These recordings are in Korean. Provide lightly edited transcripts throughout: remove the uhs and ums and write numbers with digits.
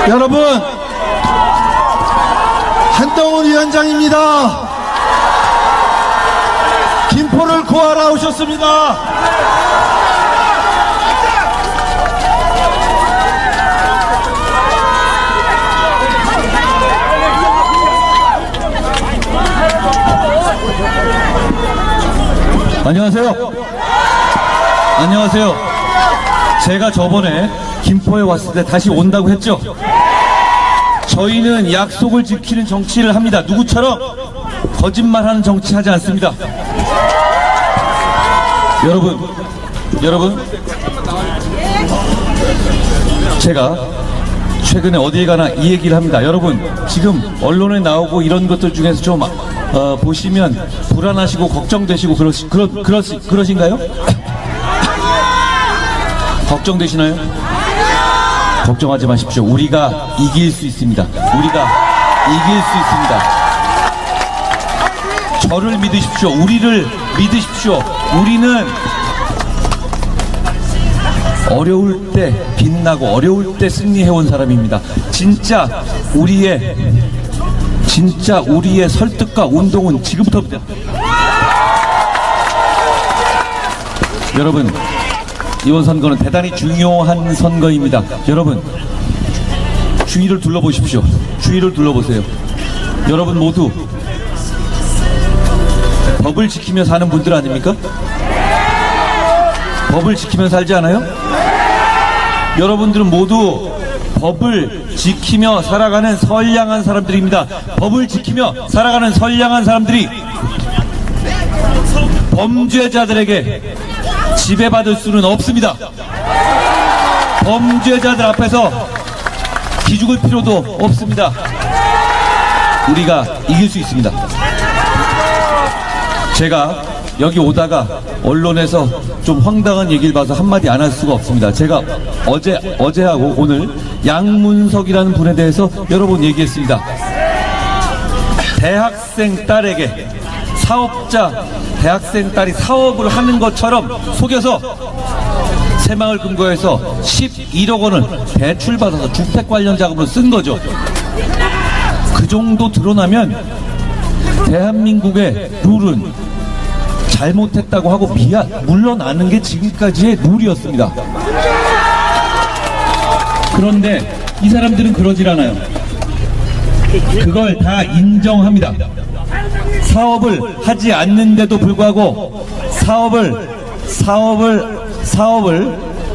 여러분, 한동훈 위원장입니다. 김포를 구하러 오셨습니다. 안녕하세요. 안녕하세요. 제가 저번에 김포에 왔을 때 다시 온다고 했죠? 저희는 약속을 지키는 정치를 합니다. 누구처럼 거짓말하는 정치 하지 않습니다. 여러분, 제가 최근에 어디에 가나 이 얘기를 합니다. 여러분, 지금 언론에 나오고 이런 것들 중에서 좀 보시면 불안하시고 걱정되시고 그러신가요? 걱정되시나요? 걱정하지 마십시오. 우리가 이길 수 있습니다. 우리가 이길 수 있습니다. 저를 믿으십시오. 우리를 믿으십시오. 우리는 어려울 때 빛나고 어려울 때 승리해온 사람입니다. 진짜 우리의 설득과 운동은 지금부터입니다. 여러분, 이번 선거는 대단히 중요한 선거입니다. 여러분, 주위를 둘러보십시오. 주위를 둘러보세요. 여러분 모두 법을 지키며 사는 분들 아닙니까? 법을 지키며 살지 않아요? 여러분들은 모두 법을 지키며 살아가는 선량한 사람들입니다. 법을 지키며 살아가는 선량한 사람들이 범죄자들에게 지배받을 수는 없습니다. 범죄자들 앞에서 기죽을 필요도 없습니다. 우리가 이길 수 있습니다. 제가 여기 오다가 언론에서 좀 황당한 얘기를 봐서 한마디 안 할 수가 없습니다. 제가 어제하고 오늘 양문석이라는 분에 대해서 여러 번 얘기했습니다. 대학생 딸에게 사업자 대학생 딸이 사업을 하는 것처럼 속여서 새마을 금고에서 11억 원을 대출받아서 주택 관련 자금으로 쓴 거죠. 그 정도 드러나면 대한민국의 룰은 잘못했다고 하고 물러나는 게 지금까지의 룰이었습니다. 그런데 이 사람들은 그러질 않아요. 그걸 다 인정합니다. 사업을 하지 않는데도 불구하고 사업을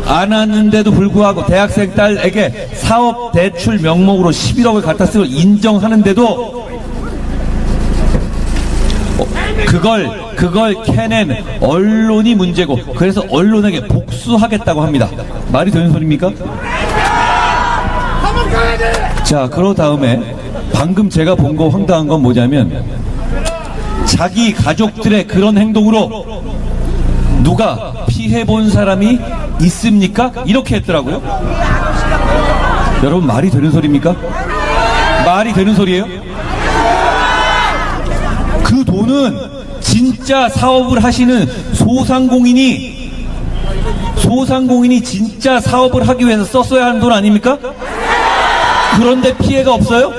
안 하는데도 불구하고 대학생 딸에게 사업 대출 명목으로 11억을 갖다 쓰고 인정하는데도 그걸 캐낸 언론이 문제고, 그래서 언론에게 복수하겠다고 합니다. 말이 되는 소리입니까? 자, 그러 다음에 방금 제가 본 거 황당한 건 뭐냐면, 자기 가족들의 그런 행동으로 누가 피해본 사람이 있습니까? 이렇게 했더라고요. 여러분, 말이 되는 소리입니까? 말이 되는 소리예요? 그 돈은 진짜 사업을 하시는 소상공인이 진짜 사업을 하기 위해서 썼어야 하는 돈 아닙니까? 그런데 피해가 없어요?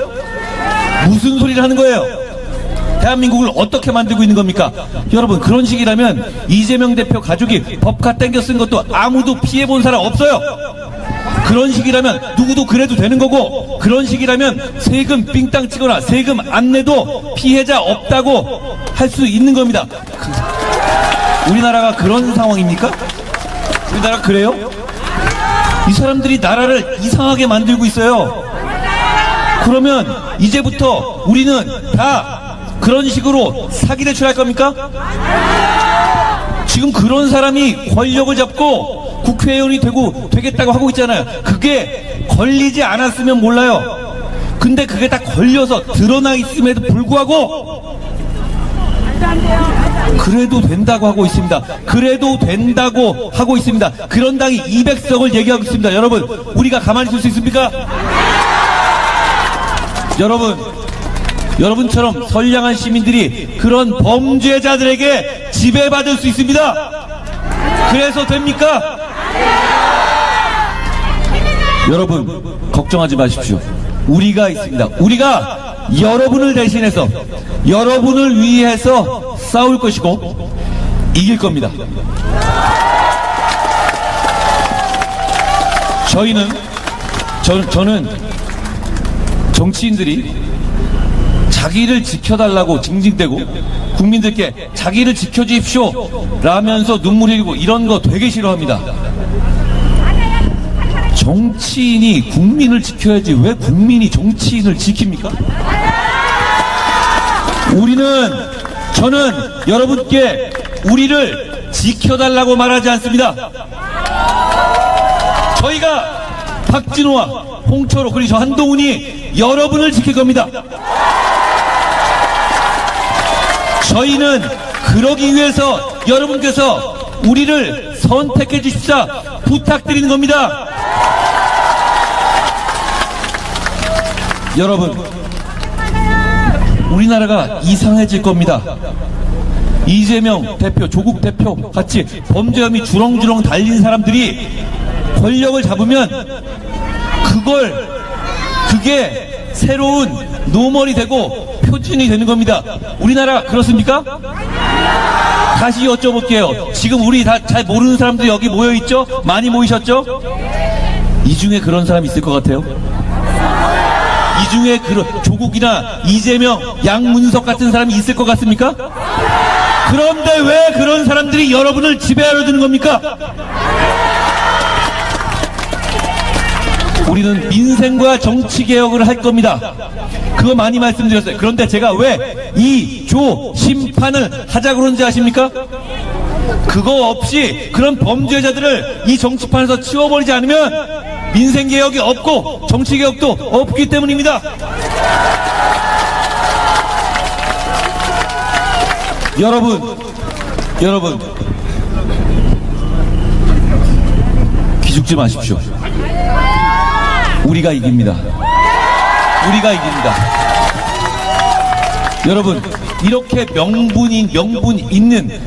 무슨 소리를 하는 거예요? 대한민국을 어떻게 만들고 있는 겁니까? 여러분, 그런 식이라면 이재명 대표 가족이 법카 땡겨 쓴 것도 아무도 피해본 사람 없어요. 그런 식이라면 누구도 그래도 되는 거고, 그런 식이라면 세금 삥땅 치거나 세금 안 내도 피해자 없다고 할 수 있는 겁니다. 우리나라가 그런 상황입니까? 우리나라가 그래요? 이 사람들이 나라를 이상하게 만들고 있어요. 그러면 이제부터 우리는 다 그런 식으로 사기 대출할 겁니까? 지금 그런 사람이 권력을 잡고 국회의원이 되겠다고 하고 있잖아요. 그게 걸리지 않았으면 몰라요. 근데 그게 다 걸려서 드러나 있음에도 불구하고 그래도 된다고 하고 있습니다. 그래도 된다고 하고 있습니다. 그런 당이 200석을 얘기하고 있습니다. 여러분, 우리가 가만히 있을 수 있습니까? 여러분처럼 선량한 시민들이 그런 범죄자들에게 지배받을 수 있습니다. 그래서 됩니까? 여러분, 걱정하지 마십시오. 우리가 있습니다. 우리가 여러분을 대신해서 여러분을 위해서 싸울 것이고 이길 겁니다. 저는 정치인들이 자기를 지켜달라고 징징대고 국민들께 자기를 지켜주십시오 라면서 눈물 흘리고 이런 거 되게 싫어합니다. 정치인이 국민을 지켜야지 왜 국민이 정치인을 지킵니까? 저는 여러분께 우리를 지켜달라고 말하지 않습니다. 저희가 박진호와 홍철호 그리고 저 한동훈이 여러분을 지킬 겁니다. 저희는 그러기 위해서 여러분께서 우리를 선택해 주십사 부탁드리는 겁니다. 여러분, 우리나라가 이상해질 겁니다. 이재명 대표, 조국 대표 같이 범죄 혐의 주렁주렁 달린 사람들이 권력을 잡으면 그게 새로운 노멀이 되고 표준이 되는 겁니다. 우리나라 그렇습니까? 다시 여쭤볼게요. 지금 우리 다 잘 모르는 사람들 여기 모여있죠? 많이 모이셨죠? 이 중에 그런 사람이 있을 것 같아요? 이 중에 조국이나 이재명, 양문석 같은 사람이 있을 것 같습니까? 그런데 왜 그런 사람들이 여러분을 지배하려 드는 겁니까? 우리는 민생과 정치개혁을 할 겁니다. 그거 많이 말씀드렸어요. 그런데 제가 왜 이조 심판을 하자고 그러는지 아십니까? 그거 없이 그런 범죄자들을 이 정치판에서 치워버리지 않으면 민생개혁이 없고 정치개혁도 없기 때문입니다. 여러분 기죽지 마십시오. 우리가 이깁니다. 여러분, 이렇게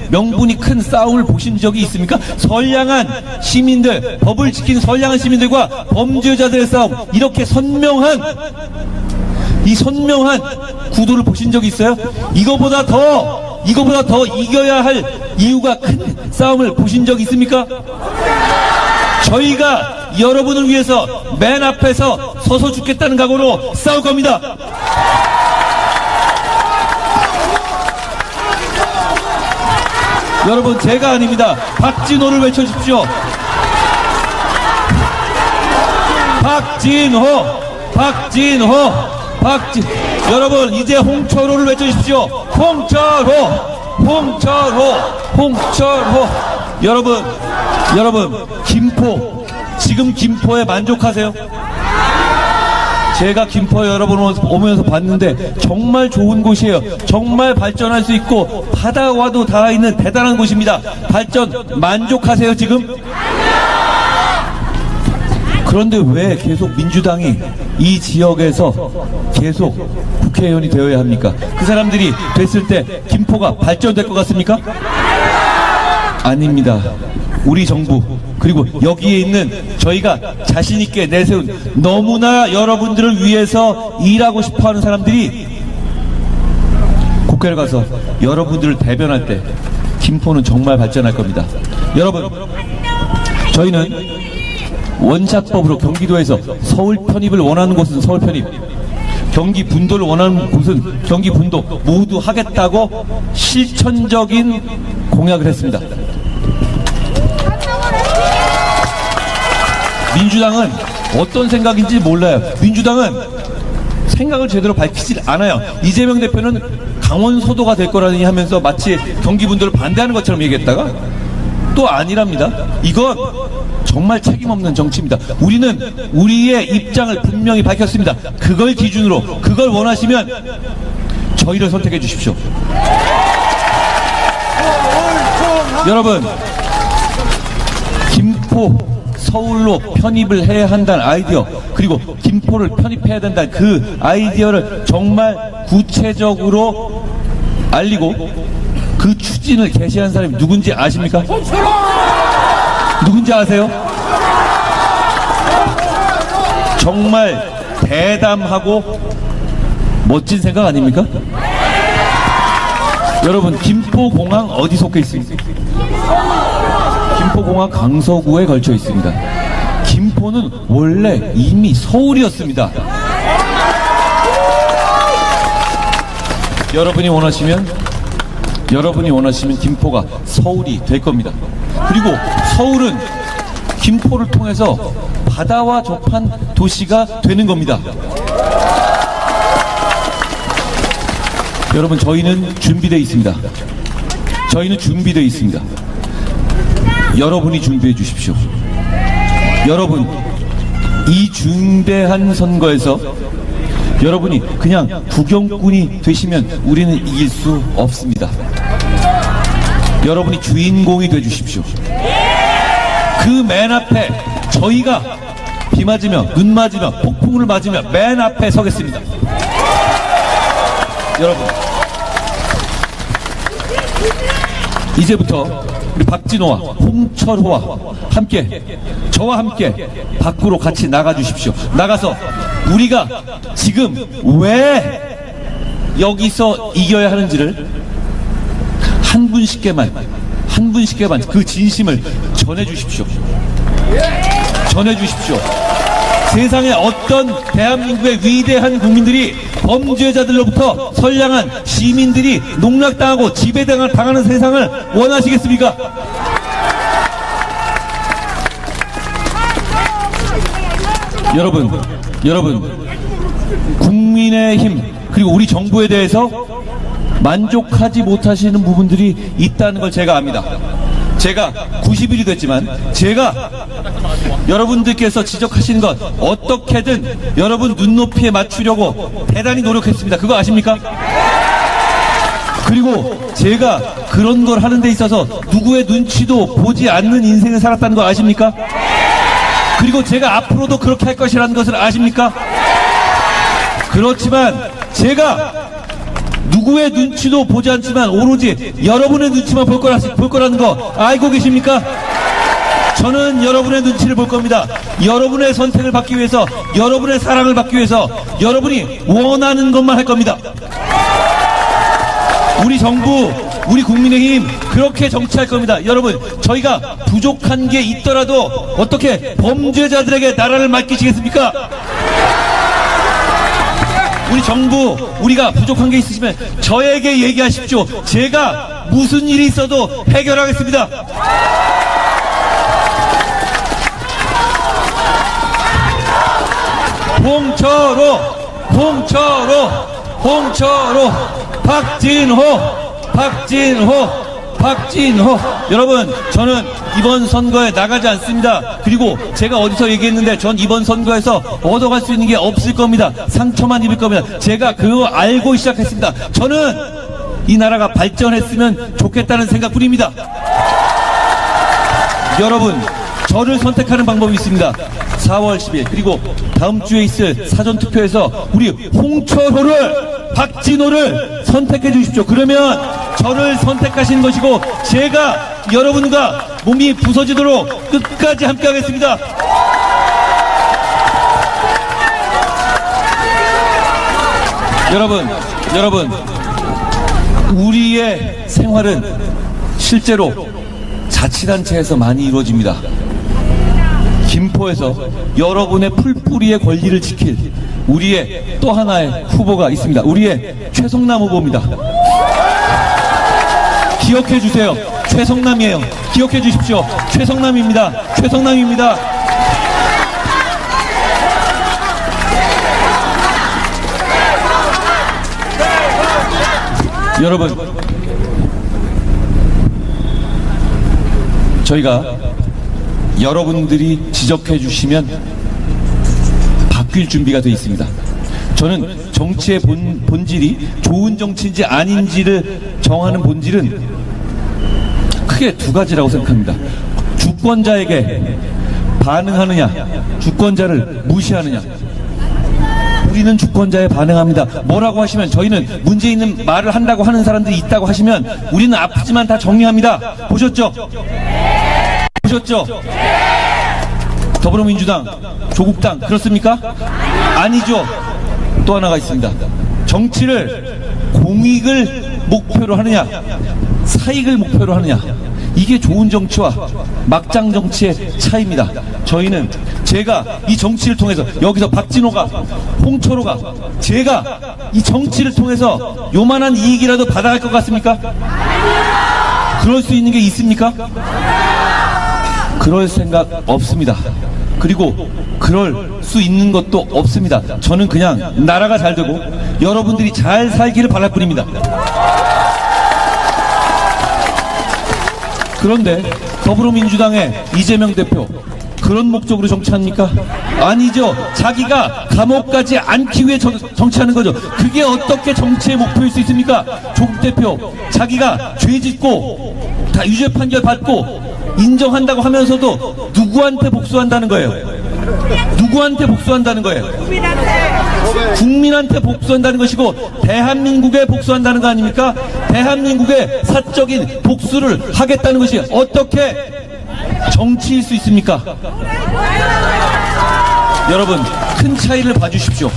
명분이 큰 싸움을 보신 적이 있습니까? 선량한 시민들, 법을 지킨 선량한 시민들과 범죄자들의 싸움, 이렇게 선명한 구도를 보신 적이 있어요? 이거보다 더 이겨야 할 이유가 큰 싸움을 보신 적이 있습니까? 저희가 여러분을 위해서 맨 앞에서 서서 죽겠다는 각오로 싸울 겁니다. 여러분, 제가 아닙니다. 박진호를 외쳐주십시오. 박진호. 여러분, 이제 홍철호를 외쳐주십시오. 홍철호. 여러분, 지금 김포에 만족하세요? 제가 김포 여러분 오면서 봤는데 정말 좋은 곳이에요. 정말 발전할 수 있고 바다와도 닿아 있는 대단한 곳입니다. 발전 만족하세요 지금? 그런데 왜 계속 민주당이 이 지역에서 계속 국회의원이 되어야 합니까? 그 사람들이 됐을 때 김포가 발전될 것 같습니까? 아닙니다. 우리 정부 그리고 여기에 있는 저희가 자신있게 내세운 너무나 여러분들을 위해서 일하고 싶어하는 사람들이 국회를 가서 여러분들을 대변할 때 김포는 정말 발전할 겁니다. 여러분, 저희는 원샷법으로 경기도에서 서울 편입을 원하는 곳은 서울 편입, 경기 분도를 원하는 곳은 경기 분도 모두 하겠다고 실천적인 공약을 했습니다. 민주당은 어떤 생각인지 몰라요. 민주당은 생각을 제대로 밝히질 않아요. 이재명 대표는 강원소도가 될 거라니 하면서 마치 경기분도를 반대하는 것처럼 얘기했다가 또 아니랍니다. 이건 정말 책임없는 정치입니다. 우리는 우리의 입장을 분명히 밝혔습니다. 그걸 기준으로, 그걸 원하시면 저희를 선택해 주십시오. 여러분, 김포 서울로 편입을 해야 한다는 아이디어, 그리고 김포를 편입해야 된다는 그 아이디어를 정말 구체적으로 알리고 그 추진을 개시한 사람이 누군지 아십니까? 누군지 아세요? 정말 대담하고 멋진 생각 아닙니까? 여러분, 김포공항 어디 속해 있습니까? 김포공항 강서구에 걸쳐 있습니다. 김포는 원래 이미 서울이었습니다. 여러분이 원하시면 김포가 서울이 될 겁니다. 그리고 서울은 김포를 통해서 바다와 접한 도시가 되는 겁니다. 여러분, 저희는 준비되어 있습니다. 여러분이 준비해 주십시오. 여러분, 이 중대한 선거에서 여러분이 그냥 구경꾼이 되시면 우리는 이길 수 없습니다. 여러분이 주인공이 돼 주십시오. 그 맨 앞에 저희가 비 맞으며 눈 맞으며 폭풍을 맞으며 맨 앞에 서겠습니다. 여러분, 이제부터 우리 박진호와 홍철호와 함께, 저와 함께 밖으로 같이 나가 주십시오. 나가서 우리가 지금 왜 여기서 이겨야 하는지를 한 분씩께만 그 진심을 전해 주십시오. 세상의 어떤 대한민국의 위대한 국민들이 범죄자들로부터 선량한 시민들이 농락당하고 지배당하는 세상을 원하시겠습니까? 여러분, 국민의힘 그리고 우리 정부에 대해서 만족하지 못하시는 부분들이 있다는 걸 제가 압니다. 제가 90일이 됐지만 제가 여러분들께서 지적하시는 것 어떻게든 여러분 눈높이에 맞추려고 대단히 노력했습니다. 그거 아십니까? 그리고 제가 그런 걸 하는 데 있어서 누구의 눈치도 보지 않는 인생을 살았다는 거 아십니까? 그리고 제가 앞으로도 그렇게 할 것이라는 것을 아십니까? 그렇지만 제가 누구의 눈치도 보지 않지만 오로지 여러분의 눈치만 볼 거라는 거 알고 계십니까? 저는 여러분의 눈치를 볼 겁니다. 여러분의 선택을 받기 위해서, 여러분의 사랑을 받기 위해서 여러분이 원하는 것만 할 겁니다. 우리 정부, 우리 국민의힘 그렇게 정치할 겁니다. 여러분, 저희가 부족한 게 있더라도 어떻게 범죄자들에게 나라를 맡기시겠습니까? 우리 정부, 우리가 부족한 게 있으시면 저에게 얘기하십시오. 제가 무슨 일이 있어도 해결하겠습니다. 홍철호, 박진호. 여러분, 저는 이번 선거에 나가지 않습니다. 그리고 제가 어디서 얘기했는데 전 이번 선거에서 얻어갈 수 있는 게 없을 겁니다. 상처만 입을 겁니다. 제가 그거 알고 시작했습니다. 저는 이 나라가 발전했으면 좋겠다는 생각뿐입니다. 여러분, 저를 선택하는 방법이 있습니다. 4월 10일 그리고 다음 주에 있을 사전투표에서 우리 홍철호를, 박진호를 선택해 주십시오. 그러면 저를 선택하신 것이고 제가 여러분과 몸이 부서지도록 끝까지 함께 하겠습니다. 여러분, 우리의 생활은 실제로 자치단체에서 많이 이루어집니다. 김포에서 여러분의 풀뿌리의 권리를 지킬 우리의 또 하나의 후보가 있습니다. 우리의 최성남 후보입니다. 기억해 주세요. 최성남이에요. 기억해 주십시오. 최성남입니다. 여러분, 저희가 여러분들이 지적해 주시면 바뀔 준비가 되어 있습니다. 저는 정치의 본질이 좋은 정치인지 아닌지를 정하는 본질은 크게 두 가지라고 생각합니다. 주권자에게 반응하느냐, 주권자를 무시하느냐. 우리는 주권자에 반응합니다. 뭐라고 하시면, 저희는 문제 있는 말을 한다고 하는 사람들이 있다고 하시면 우리는 아프지만 다 정리합니다. 보셨죠? 더불어민주당, 조국당 그렇습니까? 아니죠. 또 하나가 있습니다. 정치를 공익을 목표로 하느냐, 사익을 목표로 하느냐, 이게 좋은 정치와 막장 정치의 차이입니다. 저희는 제가 이 정치를 통해서 여기서 박진호가, 홍철호가 제가 이 정치를 통해서 요만한 이익이라도 받아갈 것 같습니까? 그럴 수 있는 게 있습니까? 그럴 생각 없습니다. 그리고 그럴 수 있는 것도 없습니다. 저는 그냥 나라가 잘 되고 여러분들이 잘 살기를 바랄 뿐입니다. 그런데 더불어민주당의 이재명 대표 그런 목적으로 정치합니까? 아니죠. 자기가 감옥 가지 않기 위해 정치하는 거죠. 그게 어떻게 정치의 목표일 수 있습니까? 조국 대표 자기가 죄 짓고 다 유죄 판결 받고 인정한다고 하면서도 누구한테 복수한다는 거예요? 누구한테 복수한다는 거예요? 국민한테 복수한다는 것이고 대한민국에 복수한다는 거 아닙니까? 대한민국의 사적인 복수를 하겠다는 것이 어떻게 정치일 수 있습니까? 여러분, 큰 차이를 봐주십시오.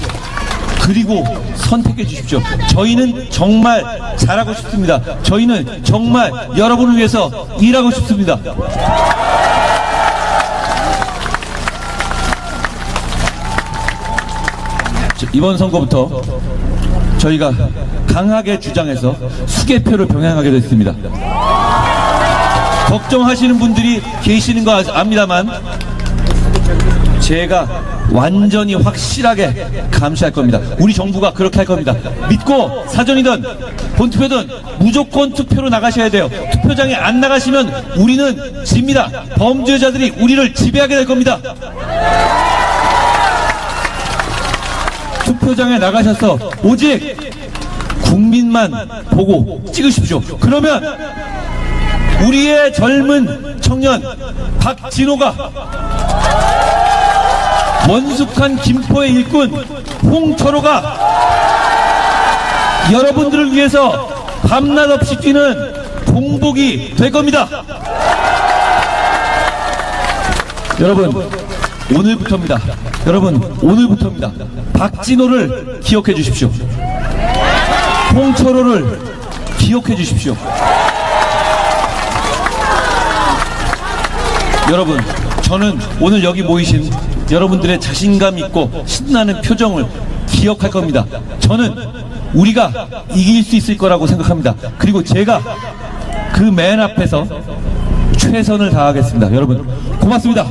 그리고 선택해 주십시오. 저희는 정말 잘하고 싶습니다. 저희는 정말 여러분을 위해서 일하고 싶습니다. 이번 선거부터 저희가 강하게 주장해서 수개표를 병행하게 됐습니다. 걱정하시는 분들이 계시는 거 압니다만 제가 완전히 확실하게 감시할 겁니다. 우리 정부가 그렇게 할 겁니다. 믿고 사전이든 본투표든 무조건 투표로 나가셔야 돼요. 투표장에 안 나가시면 우리는 집니다. 범죄자들이 우리를 지배하게 될 겁니다. 투표장에 나가셔서 오직 국민만 보고 찍으십시오. 그러면 우리의 젊은 청년 박진호가 원숙한 김포의 일꾼 홍철호가 여러분들을 위해서 밤낮 없이 뛰는 공복이 될 겁니다. 여러분, 오늘부터입니다. 여러분, 오늘부터입니다. 박진호를 기억해 주십시오. 홍철호를 기억해 주십시오. 여러분, 저는 오늘 여기 모이신 여러분들의 자신감 있고 신나는 표정을 기억할 겁니다. 저는 우리가 이길 수 있을 거라고 생각합니다. 그리고 제가 그 맨 앞에서 최선을 다하겠습니다. 여러분, 고맙습니다.